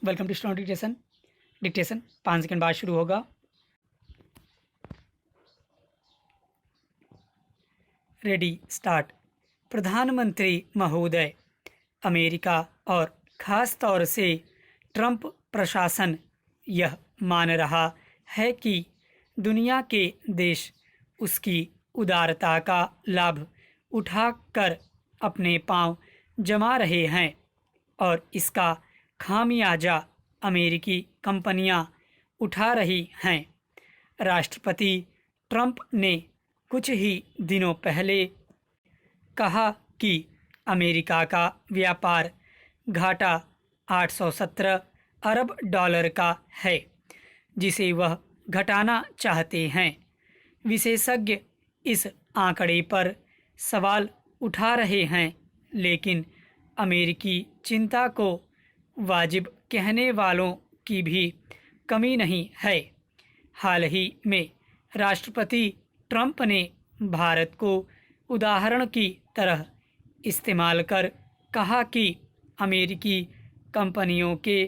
Welcome to student dictation. Dictation 5 second बाद शुरू होगा। Ready start. प्रधानमंत्री महोदय, अमेरिका और ख़ास तौर से ट्रंप प्रशासन यह मान रहा है कि दुनिया के देश उसकी उदारता का लाभ उठाकर अपने पांव जमा रहे हैं और इसका खामियाजा अमेरिकी कंपनियां उठा रही हैं। राष्ट्रपति ट्रंप ने कुछ ही दिनों पहले कहा कि अमेरिका का व्यापार घाटा 817 अरब डॉलर का है, जिसे वह घटाना चाहते हैं। विशेषज्ञ इस आंकड़े पर सवाल उठा रहे हैं, लेकिन अमेरिकी चिंता को वाजिब कहने वालों की भी कमी नहीं है। हाल ही में राष्ट्रपति ट्रंप ने भारत को उदाहरण की तरह इस्तेमाल कर कहा कि अमेरिकी कंपनियों के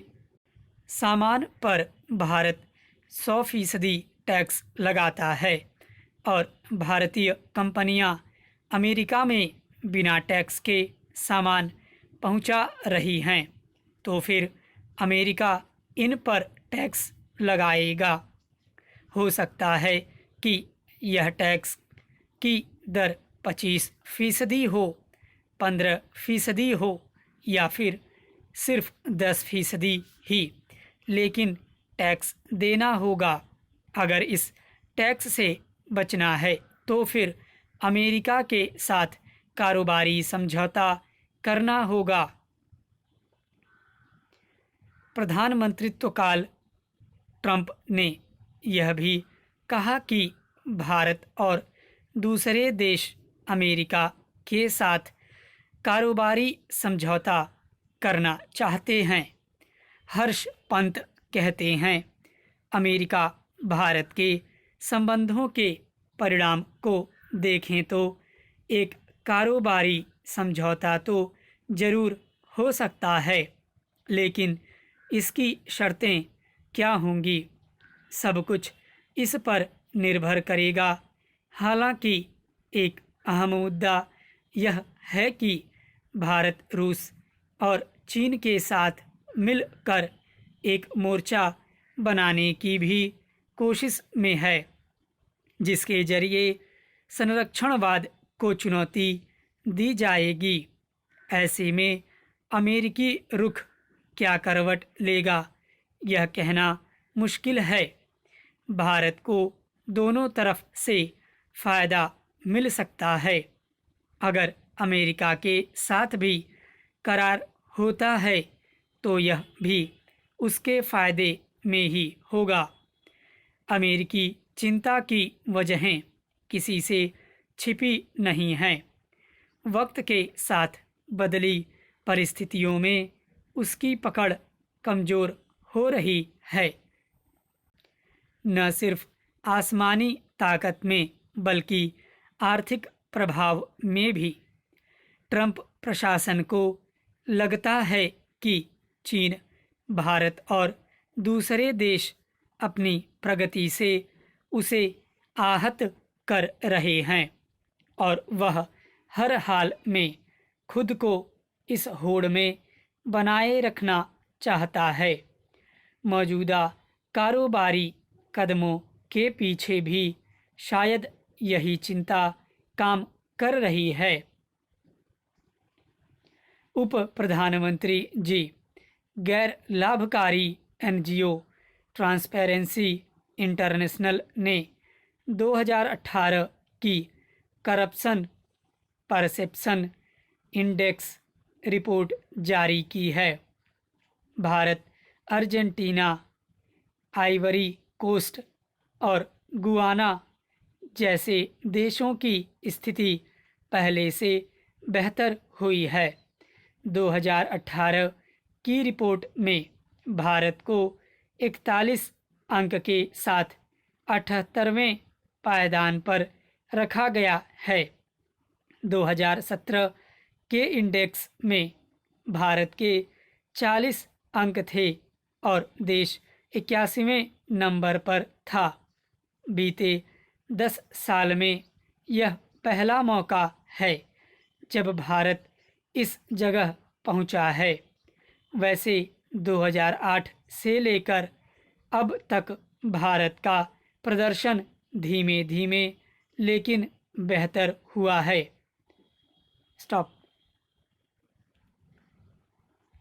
सामान पर भारत 100% टैक्स लगाता है और भारतीय कंपनियां अमेरिका में बिना टैक्स के सामान पहुंचा रही हैं, तो फिर अमेरिका इन पर टैक्स लगाएगा। हो सकता है कि यह टैक्स की दर 25% हो, 15% हो या फिर सिर्फ 10% ही, लेकिन टैक्स देना होगा। अगर इस टैक्स से बचना है तो फिर अमेरिका के साथ कारोबारी समझौता करना होगा। प्रधानमंत्रित्व काल ट्रंप ने यह भी कहा कि भारत और दूसरे देश अमेरिका के साथ कारोबारी समझौता करना चाहते हैं। हर्ष पंत कहते हैं, अमेरिका भारत के संबंधों के परिणाम को देखें तो एक कारोबारी समझौता तो ज़रूर हो सकता है, लेकिन इसकी शर्तें क्या होंगी, सब कुछ इस पर निर्भर करेगा। हालांकि एक अहम मुद्दा यह है कि भारत रूस और चीन के साथ मिलकर एक मोर्चा बनाने की भी कोशिश में है, जिसके जरिए संरक्षणवाद को चुनौती दी जाएगी। ऐसे में अमेरिकी रुख क्या करवट लेगा, यह कहना मुश्किल है। भारत को दोनों तरफ से फ़ायदा मिल सकता है। अगर अमेरिका के साथ भी करार होता है तो यह भी उसके फ़ायदे में ही होगा। अमेरिकी चिंता की वजहें किसी से छिपी नहीं हैं। वक्त के साथ बदली परिस्थितियों में उसकी पकड़ कमज़ोर हो रही है। न सिर्फ आसमानी ताकत में बल्कि आर्थिक प्रभाव में भी। ट्रंप प्रशासन को लगता है कि चीन, भारत और दूसरे देश अपनी प्रगति से उसे आहत कर रहे हैं और वह हर हाल में खुद को इस होड़ में बनाए रखना चाहता है। मौजूदा कारोबारी कदमों के पीछे भी शायद यही चिंता काम कर रही है। उप प्रधानमंत्री जी, गैर लाभकारी एनजीओ ट्रांसपेरेंसी इंटरनेशनल ने 2018 की करप्शन परसेप्शन इंडेक्स रिपोर्ट जारी की है। भारत, अर्जेंटीना, आइवरी कोस्ट और गुआना जैसे देशों की स्थिति पहले से बेहतर हुई है। 2018 की रिपोर्ट में भारत को 41 अंक के साथ 78वें पायदान पर रखा गया है। 2017 के इंडेक्स में भारत के 40 अंक थे, और देश 81वें नंबर पर था। बीते 10 साल में यह पहला मौका है जब भारत इस जगह पहुंचा है। वैसे 2008 से लेकर अब तक भारत का प्रदर्शन धीमे धीमे लेकिन बेहतर हुआ है। स्टॉप।